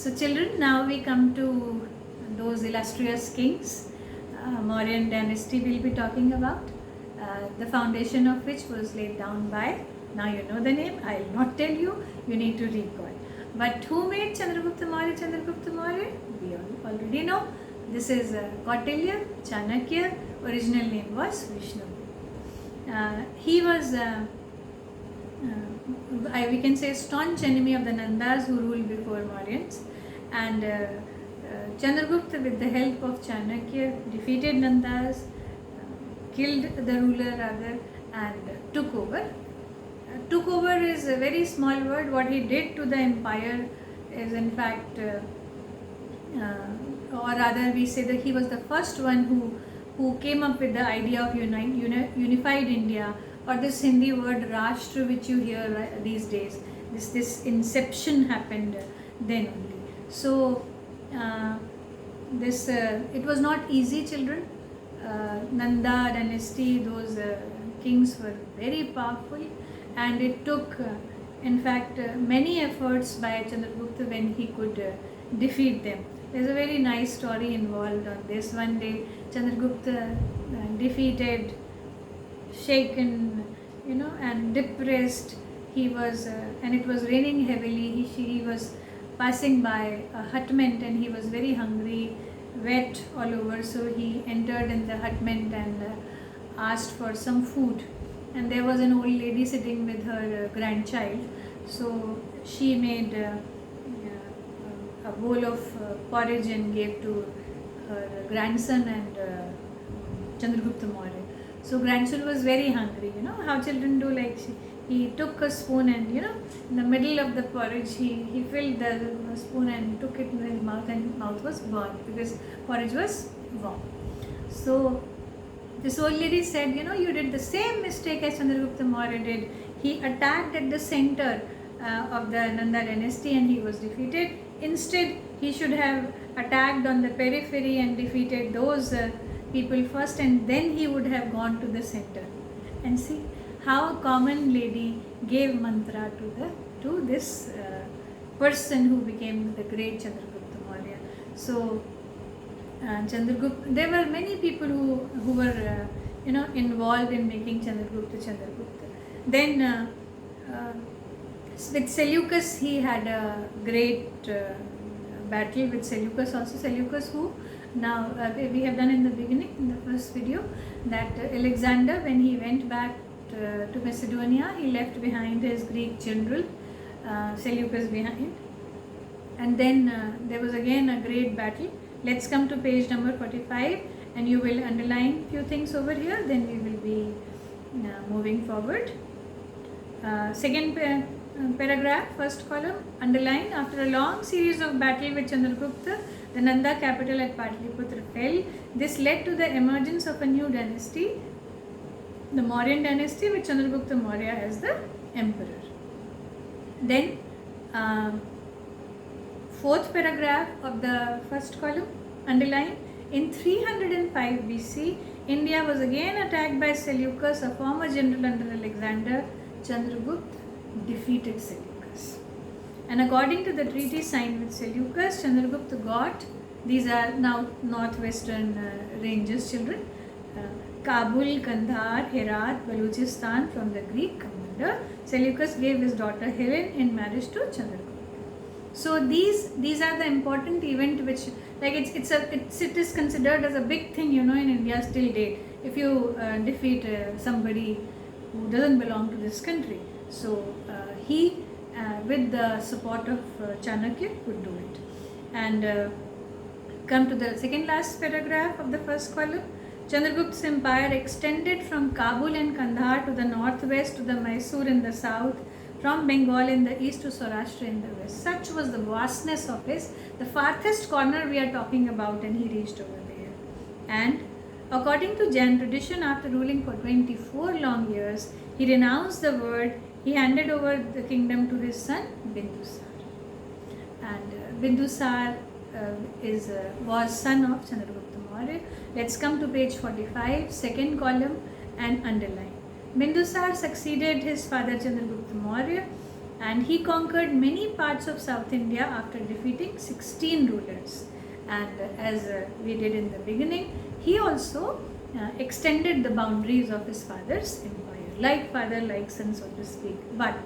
So children, now we come to those illustrious kings. Mauryan dynasty we'll be talking about, the foundation of which was laid down by, now you know the name, I'll not tell you, you need to recall. But who made Chandragupta Maurya Chandragupta Maurya? We all already know. This is Kautilya, Chanakya, original name was Vishnu. He was we can say staunch enemy of the Nandas who ruled before Mauryans, and Chandragupta, with the help of Chanakya, defeated Nandas, killed the ruler rather, and took over. Took over is a very small word. What he did to the empire is in fact, or rather we say that he was the first one who came up with the idea of unified India, or this Hindi word Rashtra which you hear these days. This inception happened then only. So it was not easy, children. Nanda dynasty, those kings were very powerful, and it took in fact many efforts by Chandragupta when he could defeat them. There's a very nice story involved on this. One day Chandragupta defeated, shaken, and depressed. He was, and it was raining heavily. He was passing by a hutment and he was very hungry, wet all over. So he entered in the hutment and asked for some food. And there was an old lady sitting with her grandchild. So she made a bowl of porridge and gave to her grandson and Chandragupta Maurya. So grandson was very hungry, how children do, like he took a spoon and in the middle of the porridge he filled the spoon and took it in his mouth, and mouth was burnt because porridge was warm. So this old lady said, you did the same mistake as Chandragupta Maurya did. He attacked at the center of the Nanda dynasty and he was defeated. Instead, he should have attacked on the periphery and defeated those people first, and then he would have gone to the center. And see how a common lady gave mantra to this person who became the great Chandragupta Maurya. So Chandragupta, there were many people who were involved in making Chandragupta. Then with Seleucus, he had a great battle with Seleucus also. Seleucus, who now we have done in the beginning, in the first video, that Alexander, when he went back to Macedonia, he left behind his Greek general Seleucus behind, and then there was again a great battle. Let's come to page number 45 and you will underline few things over here, then we will be moving forward. Second paragraph, first column, underline, after a long series of battle with Chandragupta, the Nanda capital at Pataliputra fell. This led to the emergence of a new dynasty, the Mauryan dynasty, with Chandragupta Maurya as the emperor. Then fourth paragraph of the first column, underline, in 305 BC, India was again attacked by Seleucus, a former general under Alexander. Chandragupta defeated Seleucus. And according to the treaty signed with Seleucus, Chandragupta got, these are now northwestern ranges, children, Kabul, Kandahar, Herat, Baluchistan from the Greek commander. Seleucus gave his daughter Helen in marriage to Chandragupta. So these are the important event which, like it is considered as a big thing, in India still date. If you defeat somebody who doesn't belong to this country, so he with the support of Chanakya could do it. And come to the second last paragraph of the first column. Chandragupta's empire extended from Kabul and Kandahar to the northwest, to the Mysore in the south, from Bengal in the east to Saurashtra in the west. Such was the vastness of his, the farthest corner we are talking about, and he reached over there. And according to Jain tradition, after ruling for 24 long years, he renounced the world. He handed over the kingdom to his son Bindusar. And Bindusar was son of Chandragupta Maurya. Let's come to page 45, second column, and underline. Bindusar succeeded his father Chandragupta Maurya and he conquered many parts of South India after defeating 16 rulers. And as we did in the beginning, he also extended the boundaries of his father's empire, like father, like son, so to speak. But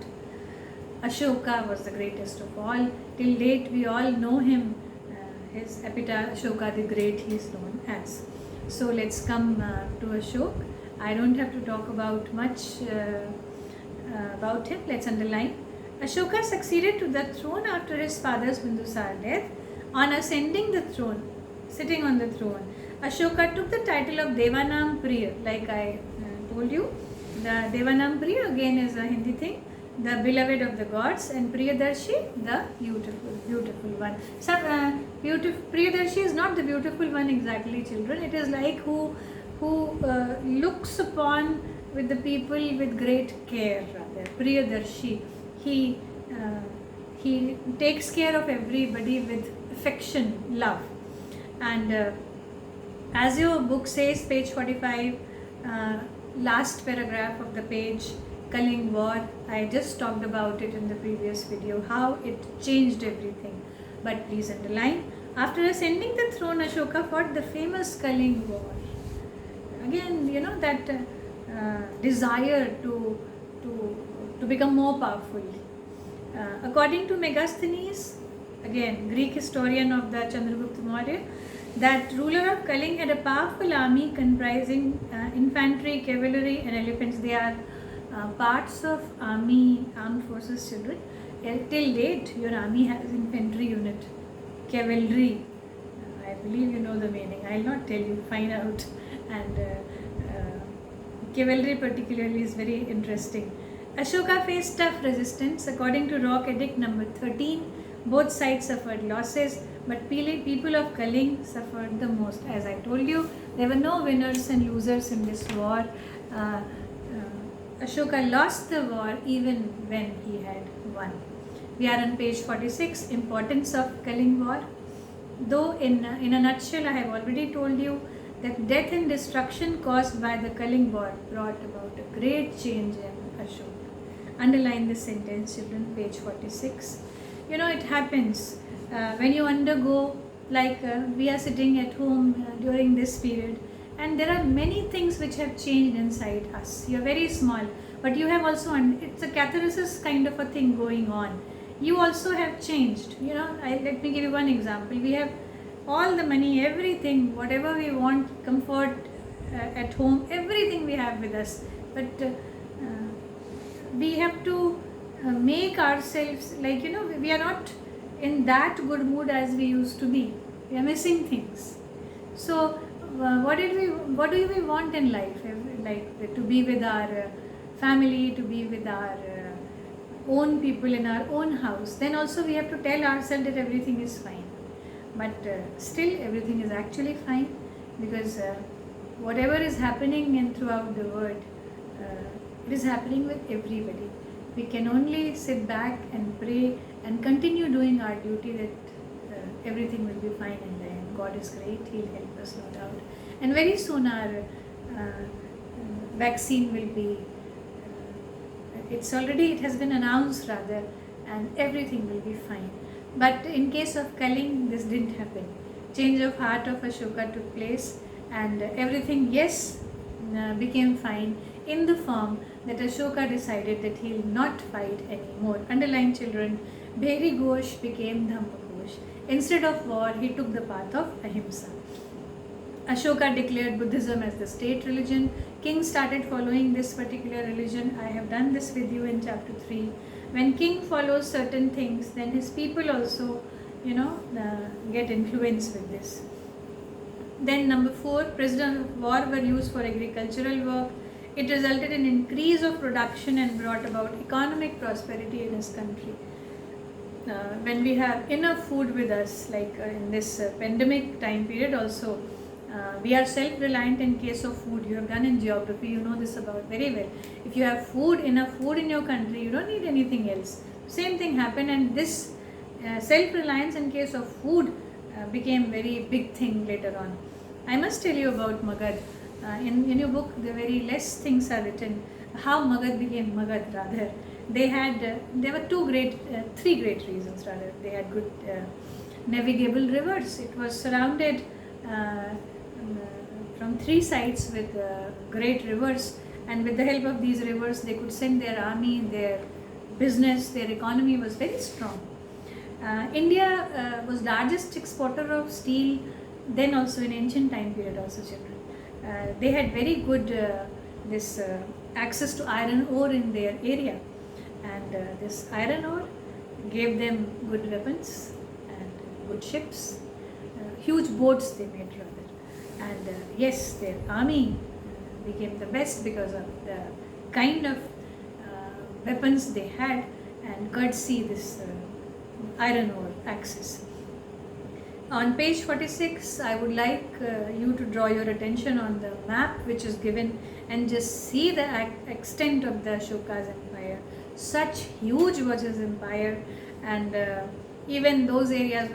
Ashoka was the greatest of all. Till date, we all know him. His epitaph, Ashoka the Great, he is known as. So let's come to Ashok. I don't have to talk about much about him. Let's underline. Ashoka succeeded to the throne after his father's Bindusar death. On ascending the throne, sitting on the throne, Ashoka took the title of Devanam Priya. Like I told you, the Devanam Priya again is a Hindi thing. The beloved of the gods, and Priyadarshi, the beautiful one. So, Priyadarshi is not the beautiful one exactly, children. It is like who looks upon with the people with great care, rather. Priyadarshi. He takes care of everybody with affection, love. And as your book says, page 45, last paragraph of the page, Kaling War, I just talked about it in the previous video, how it changed everything. But please underline, after ascending the throne, Ashoka fought the famous Kaling War. Again, you know, that desire to become more powerful. According to Megasthenes, again, Greek historian of the Chandragupta Maurya, that ruler of Kaling had a powerful army comprising infantry, cavalry and elephants. They are parts of armed forces, children. Till date, your army has infantry unit, cavalry. I believe you know the meaning. I will not tell you, find out. And cavalry particularly is very interesting. Ashoka faced tough resistance. According to Rock Edict number 13, both sides suffered losses, but people of Kaling suffered the most. As I told you, there were no winners and losers in this war. Ashoka lost the war even when he had won. We are on page 46, importance of Kaling War. Though in a nutshell, I have already told you that death and destruction caused by the Kaling War brought about a great change in Ashoka. Underline this sentence, children, page 46. You know, it happens when you undergo, like we are sitting at home during this period, and there are many things which have changed inside us. You are very small, but you have also, it's a catharsis kind of a thing going on. You also have changed. You know, let me give you one example. We have all the money, everything, whatever we want, comfort at home, everything we have with us. But we have to make ourselves, like, you know, we are not in that good mood as we used to be. We are missing things. So what do we want in life? Like to be with our family, to be with our own people in our own house. Then also we have to tell ourselves that everything is fine. But still everything is actually fine, because whatever is happening in throughout the world, it is happening with everybody. We can only sit back and pray and continue doing our duty, that everything will be fine in the end. God is great, He'll help us, no doubt. And very soon our vaccine will be, it has been announced rather, and everything will be fine. But in case of Kaling, this didn't happen. Change of heart of Ashoka took place, and everything, yes, became fine in the form that Ashoka decided that he will not fight anymore. Underline, children, Bheri Ghosh became Dhamma Ghosh. Instead of war, he took the path of ahimsa. Ashoka declared Buddhism as the state religion. King started following this particular religion. I have done this with you in chapter 3. When king follows certain things, then his people also, get influence with this. Then number 4, prisoners of war were used for agricultural work. It resulted in increase of production and brought about economic prosperity in his country. When we have enough food with us, like in this pandemic time period also, we are self-reliant in case of food. You have done in geography, you know this about very well. If you have enough food in your country, you don't need anything else. Same thing happened, and this self-reliance in case of food became very big thing later on. I must tell you about Magad. In your book, the very less things are written. How Magad became Magad, rather. there were three great reasons rather. They had good navigable rivers. It was surrounded from three sides with great rivers, and with the help of these rivers they could send their army, their business, their economy was very strong. India was largest exporter of steel then also in ancient time period also, children. They had very good this access to iron ore in their area, and this iron ore gave them good weapons and good ships, huge boats they made rather, and yes, their army became the best because of the kind of weapons they had, and courtesy this iron ore access. On page 46, I would like you to draw your attention on the map which is given and just see the extent of the Ashoka's empire. Such huge was his empire, and even those areas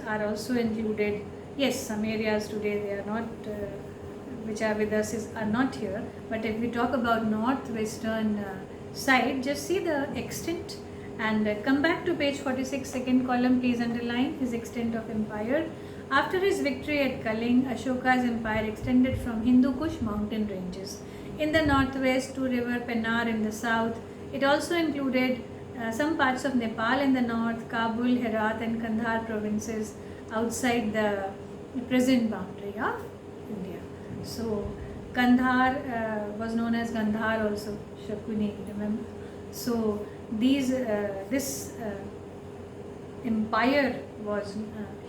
are also included. Yes, some areas today they are not, which are with us are not here. But if we talk about northwestern side, just see the extent. And come back to page 46, second column, please underline his extent of empire. After his victory at Kaling, Ashoka's empire extended from Hindu Kush mountain ranges in the northwest to river Pennar in the south. It also included some parts of Nepal in the north, Kabul, Herat and Kandahar provinces outside the present boundary of India. So Kandahar was known as Gandhar also, Shakuni, remember? So this empire was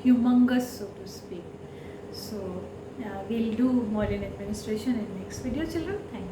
humongous, so to speak. So we'll do more in administration in next video, children. Thank you.